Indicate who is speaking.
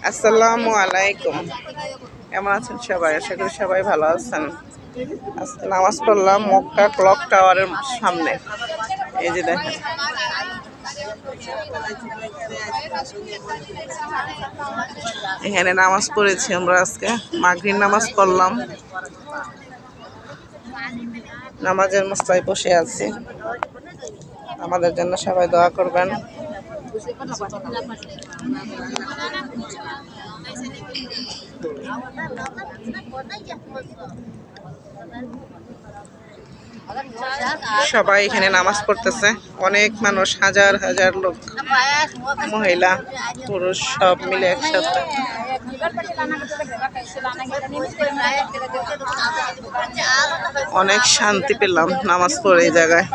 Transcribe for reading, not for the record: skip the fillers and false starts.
Speaker 1: আসসালামু আলাইকুম। কেমন আছেন সবাই? আশা করি সবাই ভালো আছেন। আজকে নামাজ পড়লাম মক্কা ক্লক টাওয়ারের সামনে। এই যে দেখেন, এখানে নামাজ পড়েছি আমরা আজকে। মাগরিব নামাজ পড়লাম, নামাজের মসলায় বসে আছি। আমাদের জন্য সবাই দোয়া করবেন। সবাই এখানে নামাজ পড়তেছে, অনেক মানুষ, হাজার হাজার লোক, মহিলা পুরুষ সব মিলে একসাথে। অনেক শান্তি পেলাম নামাজ পড়ে এই জায়গায়।